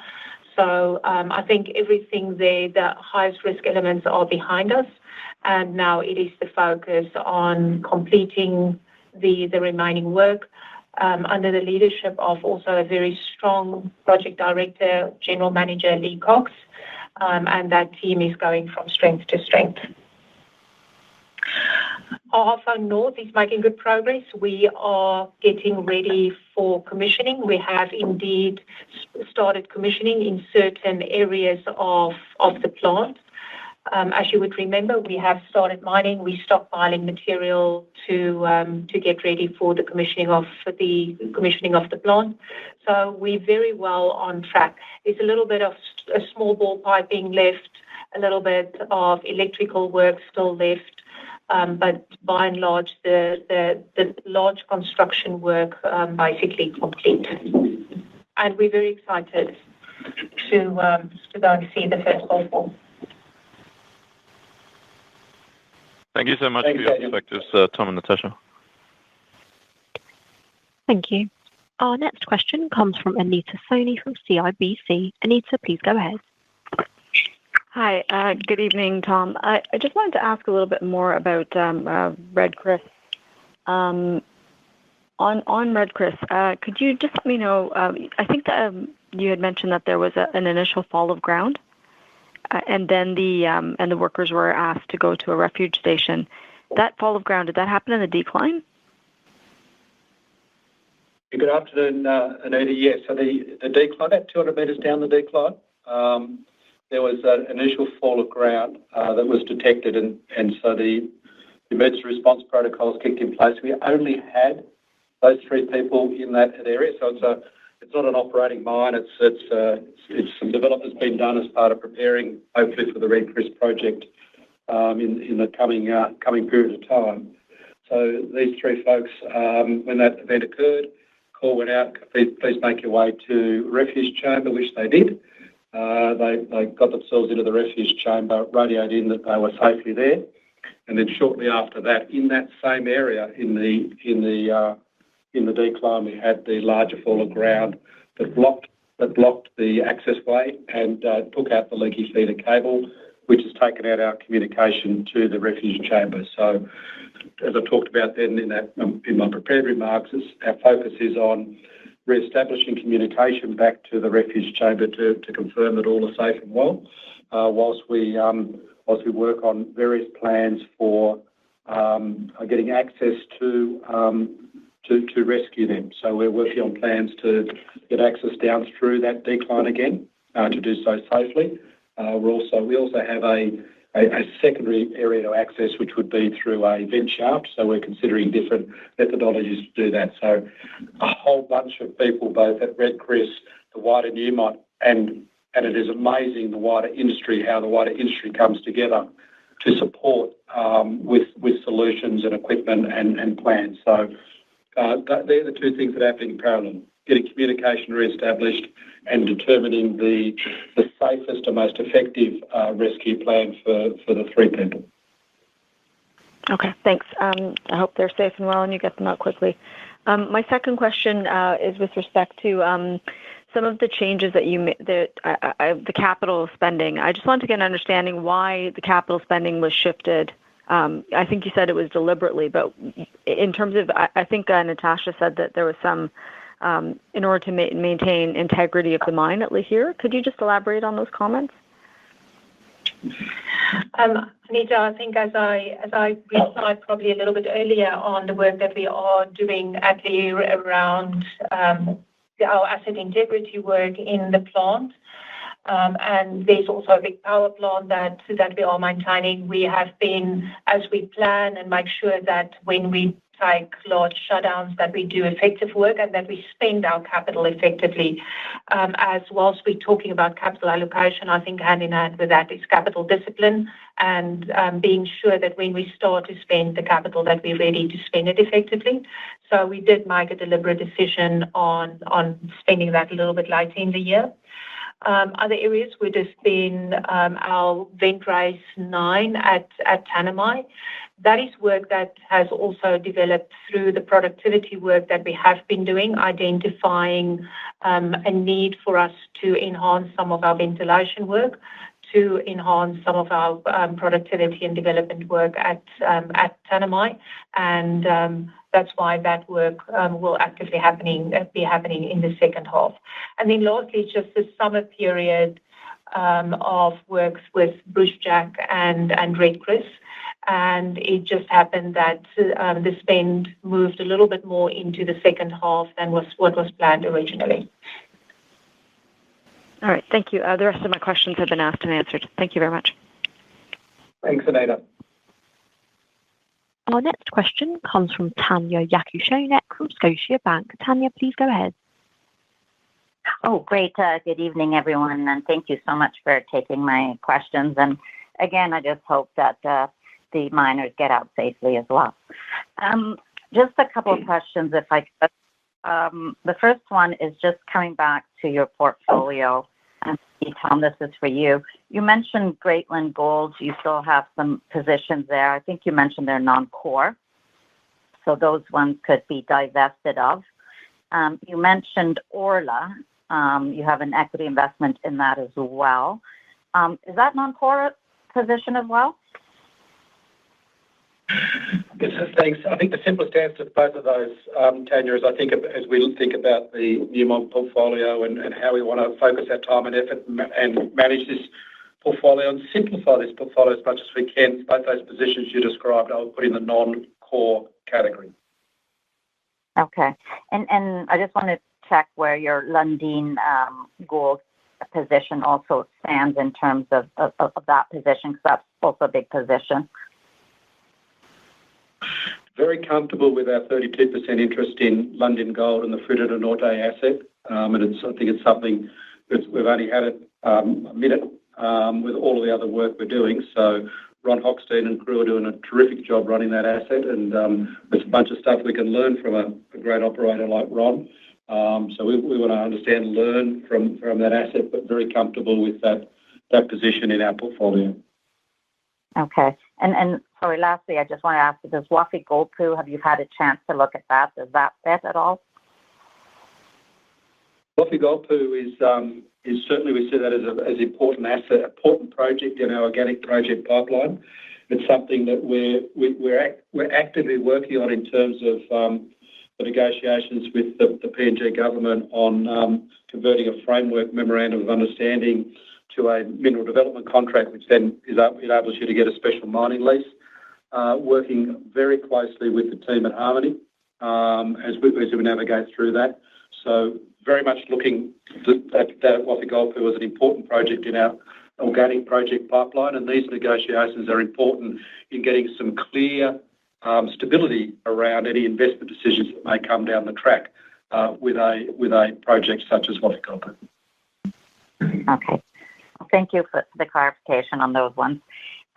So I think everything there, the highest risk elements are behind us, and now it is the focus on completing the remaining work under the leadership of also a very strong project director, General Manager Lee Cox, and that team is going from strength to strength. Ahafo North is making good progress. We are getting ready for commissioning. We have indeed started commissioning in certain areas of the plant. As you would remember, we have started mining. We stockpiling material to get ready for the commissioning of the plant. So we're very well on track. There's a little bit of a small bore piping left, a little bit of electrical work still left. But by and large, the large construction work basically complete. And we're very excited to go and see the first gold pour. Thank you so much for your perspectives, Tom and Natascha. Thank you. Our next question comes from Anita Soni from CIBC. Anita, please go ahead. Hi, good evening, Tom. I just wanted to ask a little bit more about Red Chris. On Red Chris, could you just let me know, I think that you had mentioned that there was an initial fall of ground, and then the workers were asked to go to a refuge station. That fall of ground, did that happen in the decline? Good afternoon, Anita. Yes, so the decline, about 200 metres down the decline, there was an initial fall of ground that was detected, and so the emergency response protocols kicked in place. We only had those three people in that area. So it's not an operating mine. It's some development has been done as part of preparing, hopefully, for the Red Chris project in the coming period of time. So these three folks, when that event occurred, call went out, please make your way to refuge chamber, which they did. They got themselves into the refuge chamber, radioed in that they were safely there, and then shortly after that, in that same area, in the decline, we had the larger fall of ground that blocked the access way and took out the leaky feeder cable, which has taken out our communication to the refuge chamber. So, as I talked about then in my prepared remarks, our focus is on re-establishing communication back to the refuge chamber to confirm that all are safe and well, whilst we work on various plans for getting access to rescue them. So we're working on plans to get access down through that decline again to do so safely. We also have a secondary area to access, which would be through a vent shaft. So we're considering different methodologies to do that. So a whole bunch of people, both at Red Chris, the wider Newmont, and it is amazing how the wider industry comes together to support with solutions and equipment and plans. So they're the two things that are happening in parallel: getting communication re-established and determining the safest and most effective rescue plan for the three people. Okay, thanks. I hope they're safe and well and you get them out quickly. My second question is with respect to some of the changes that you made, the capital spending. I just wanted to get an understanding why the capital spending was shifted. I think you said it was deliberately, but in terms of, I think Natasha said that there was some, in order to maintain integrity of the mine at Lihir. Could you just elaborate on those comments? Anita, I think as I replied probably a little bit earlier on the work that we are doing at Lihir around our asset integrity work in the plant. And there's also a big power plant that we are maintaining. We have been, as we plan and make sure that when we take large shutdowns that we do effective work and that we spend our capital effectively. As whilst we're talking about capital allocation, I think hand in hand with that is capital discipline and being sure that when we start to spend the capital that we're ready to spend it effectively. So we did make a deliberate decision on spending that a little bit later in the year. Other areas would have been our vent raise 9 at Tanami. That is work that has also developed through the productivity work that we have been doing, identifying a need for us to enhance some of our ventilation work, to enhance some of our productivity and development work at Tanami. And that's why that work will actively be happening in the second half. And then lastly, just the summer period of works with Brucejack and Red Chris. And it just happened that the spend moved a little bit more into the second half than what was planned originally. All right, thank you. The rest of my questions have been asked and answered. Thank you very much. Thanks, Anita. Our next question comes from Tanya Jakusconek from Scotiabank. Tanya, please go ahead. Oh, great. Good evening, everyone, and thank you so much for taking my questions. And again, I just hope that the miners get out safely as well. Just a couple of questions, if I could. The first one is just coming back to your portfolio. And Tom, this is for you. You mentioned Greatland Gold. You still have some positions there. I think you mentioned they're non-core, so those ones could be divested of. You mentioned Orla. You have an equity investment in that as well. Is that non-core position as well? Yes, thanks. I think the simplest answer to both of those, Tanya, is I think as we think about the Newmont portfolio and how we want to focus our time and effort and manage this portfolio and simplify this portfolio as much as we can, both those positions you described, I would put in the non-core category. Okay. And I just want to check where your Lundin Gold position also stands in terms of that position, because that's also a big position. Very comfortable with our 32% interest in London Gold and the Fruta del Norte asset. I think it's something that we've only had it a minute with all of the other work we're doing. So Ron Hochstein and crew are doing a terrific job running that asset, and there's a bunch of stuff we can learn from a great operator like Ron. So we want to understand and learn from that asset, but very comfortable with that position in our portfolio. Okay. And sorry, lastly, I just want to ask, does Wafi-Golpu, have you had a chance to look at that? Does that fit at all? Wafi-Golpu is certainly, we see that as an important asset, important project in our organic project pipeline. It's something that we're actively working on in terms of the negotiations with the PNG government on converting a framework memorandum of understanding to a mineral development contract, which then enables you to get a special mining lease. Working very closely with the team at Harmony as we navigate through that. So very much looking at Wafi-Golpu as an important project in our organic project pipeline, and these negotiations are important in getting some clear stability around any investment decisions that may come down the track with a project such as Wafi-Golpu. Okay. Well, thank you for the clarification on those ones.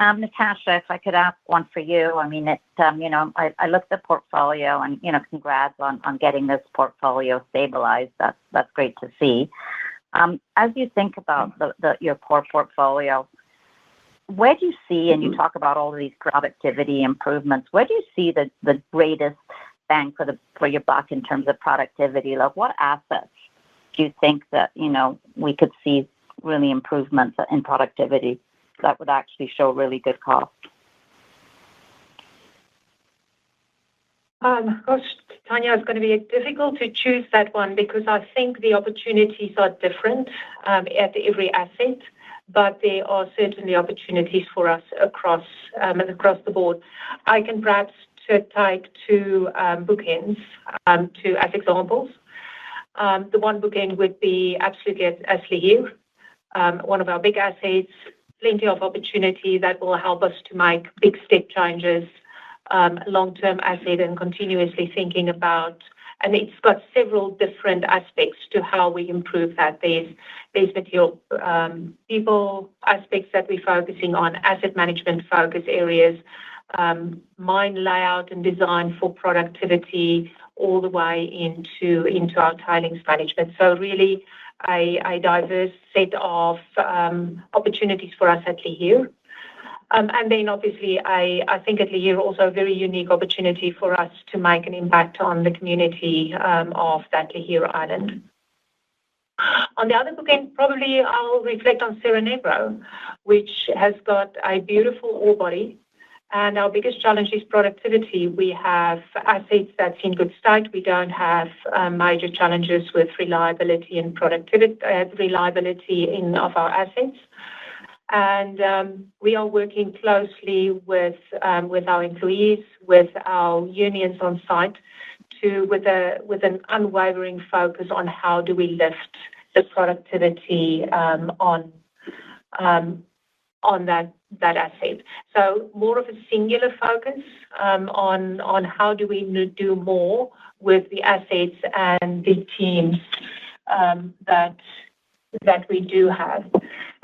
Natasha, if I could ask one for you. I mean, I looked at the portfolio and, congrats on getting this portfolio stabilized. That's great to see. As you think about your core portfolio, where do you see, and you talk about all of these productivity improvements, where do you see the greatest bang for your buck in terms of productivity? Like, what assets do you think that, we could see really improvements in productivity that would actually show really good cost? Gosh, Tanya, it's going to be difficult to choose that one because I think the opportunities are different at every asset, but there are certainly opportunities for us across the board. I can perhaps take two bookends, two as examples. The one bookend would be absolutely at Lihir, one of our big assets, plenty of opportunity that will help us to make big step changes, long-term asset, and continuously thinking about, and it's got several different aspects to how we improve that. There's material people aspects that we're focusing on, asset management focus areas, mine layout and design for productivity, all the way into our tailings management. So really a diverse set of opportunities for us at Lihir. And then obviously, I think at Lihir also a very unique opportunity for us to make an impact on the community of that Lihir island. On the other bookend, probably I'll reflect on Cerro Negro, which has got a beautiful ore body. And our biggest challenge is productivity. We have assets that's in good state. We don't have major challenges with reliability and productivity, of our assets. And we are working closely with our employees, with our unions on site, with an unwavering focus on how do we lift the productivity on that asset. So more of a singular focus on how do we do more with the assets and the teams that we do have.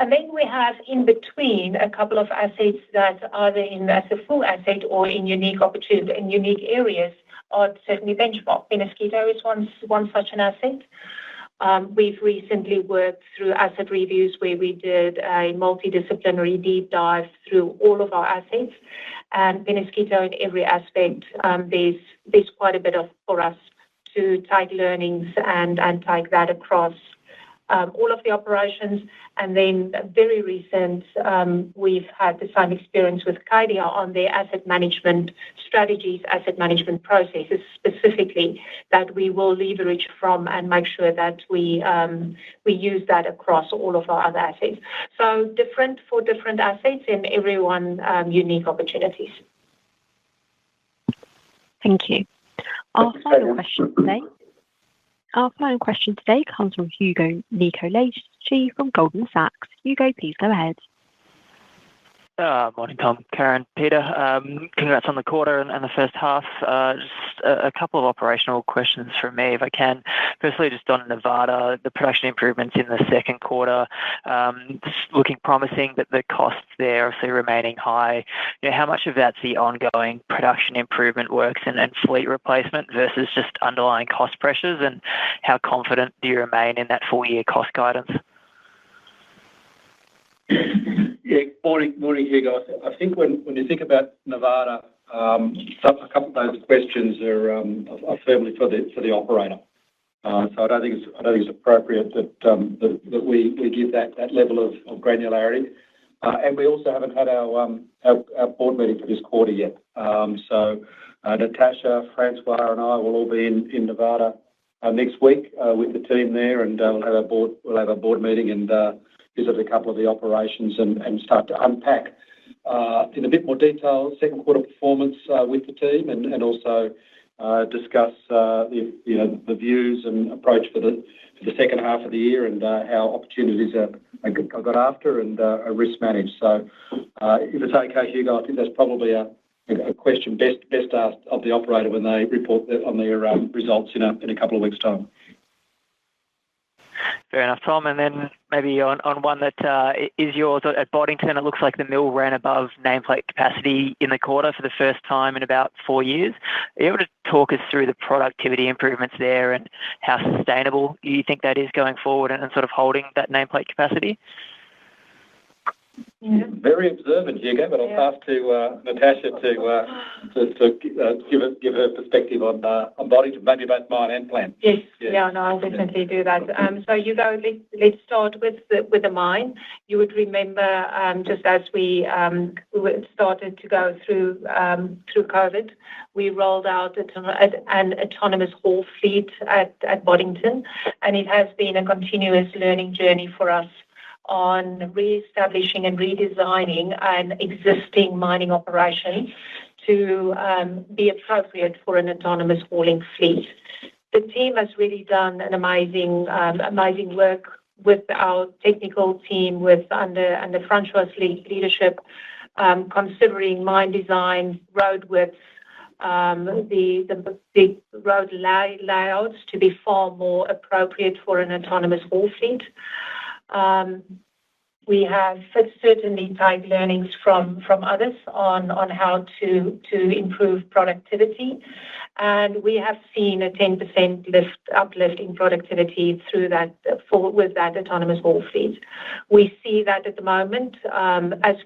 And then we have in between a couple of assets that either as a full asset or in unique opportunity in unique areas are certainly benchmark. Peñasquito is one such an asset. We've recently worked through asset reviews where we did a multidisciplinary deep dive through all of our assets. And Peñasquito in every aspect, there's quite a bit for us to take learnings and take that across all of the operations. And then very recent, we've had the same experience with Cadia on their asset management strategies, asset management processes specifically that we will leverage from and make sure that we use that across all of our other assets. So different for different assets and everyone unique opportunities. Thank you. Our final question today comes from Hugo Nicolaci from Goldman Sachs. Hugo, please go ahead. Morning, Tom, Karen, Peter. Congrats on the quarter and the first half. Just a couple of operational questions from me, if I can. Firstly, just on Nevada, the production improvements in the second quarter, just looking promising, but the costs there obviously remaining high. How much of that's the ongoing production improvement works and fleet replacement versus just underlying cost pressures, and how confident do you remain in that full-year cost guidance? Yeah, morning, Hugo. I think when you think about Nevada, a couple of those questions are firmly for the operator. So I don't think it's appropriate that we give that level of granularity. And we also haven't had our board meeting for this quarter yet. So Natasha, Francois, and I will all be in Nevada next week with the team there, and we'll have a board meeting and visit a couple of the operations and start to unpack in a bit more detail second quarter performance with the team, and also discuss the views and approach for the second half of the year, and how opportunities are got after and are risk managed. So if it's okay, Hugo, I think that's probably a question best asked of the operator when they report on their results in a couple of weeks' time. Fair enough, Tom. And then maybe on one that is yours at Boddington, it looks like the mill ran above nameplate capacity in the quarter for the first time in about 4 years. Are you able to talk us through the productivity improvements there and how sustainable you think that is going forward and sort of holding that nameplate capacity? Yeah. Very observant, Hugo, but I'll pass to Natasha to give her perspective on Boddington, maybe both mine and plant. Yes. Yeah, no, I'll definitely do that. So Hugo, let's start with the mine. You would remember, just as we started to go through COVID, we rolled out an autonomous haul fleet at Boddington, and it has been a continuous learning journey for us on re-establishing and redesigning an existing mining operation to be appropriate for an autonomous hauling fleet. The team has really done an amazing work with our technical team, under Francois' leadership, considering mine design, road widths, the road layouts to be far more appropriate for an autonomous haul fleet. We have certainly taken learnings from others on how to improve productivity, and we have seen a 10% uplift in productivity through that with that autonomous haul fleet. We see that at the moment, as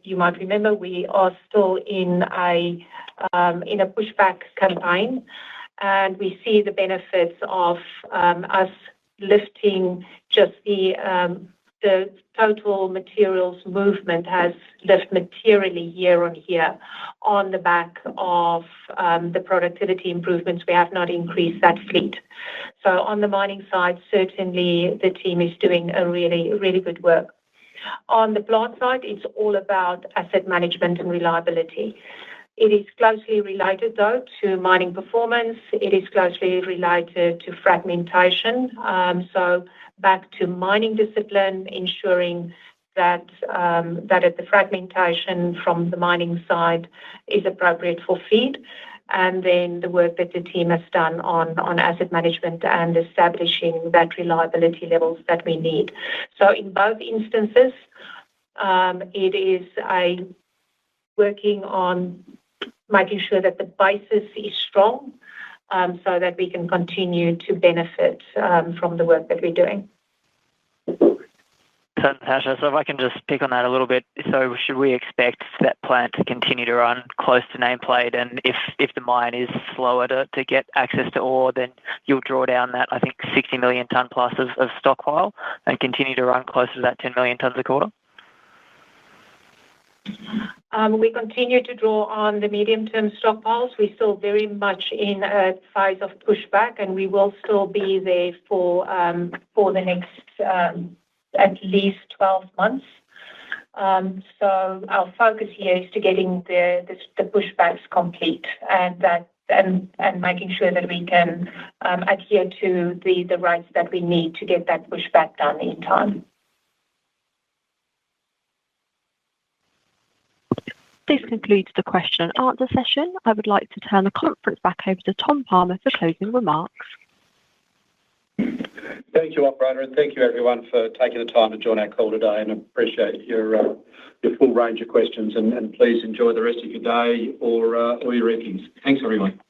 you might remember, we are still in a pushback campaign, and we see the benefits of us lifting just the total materials movement has lifted materially year on year on the back of the productivity improvements. We have not increased that fleet. So on the mining side, certainly the team is doing a really, really good work. On the plant side, it's all about asset management and reliability. It is closely related, though, to mining performance. It is closely related to fragmentation. So back to mining discipline, ensuring that at the fragmentation from the mining side is appropriate for feed, and then the work that the team has done on asset management and establishing that reliability levels that we need. So in both instances, it is working on making sure that the basis is strong, so that we can continue to benefit from the work that we're doing. So, Natasha, so if I can just pick on that a little bit, so should we expect that plant to continue to run close to nameplate, and if the mine is slower to get access to ore, then you'll draw down that, I think, 60 million tonne plus of stockpile and continue to run closer to that 10 million tonnes a quarter? We continue to draw on the medium-term stockpiles. We're still very much in a phase of pushback, and we will still be there for the next at least 12 months. So our focus here is to getting the pushbacks complete, and making sure that we can adhere to the rates that we need to get that pushback done in time. This concludes the question and answer session. I would like to turn the conference back over to Tom Palmer for closing remarks. Thank you, operator, and thank you everyone for taking the time to join our call today, and I appreciate your full range of questions, and please enjoy the rest of your day or your evenings. Thanks everyone.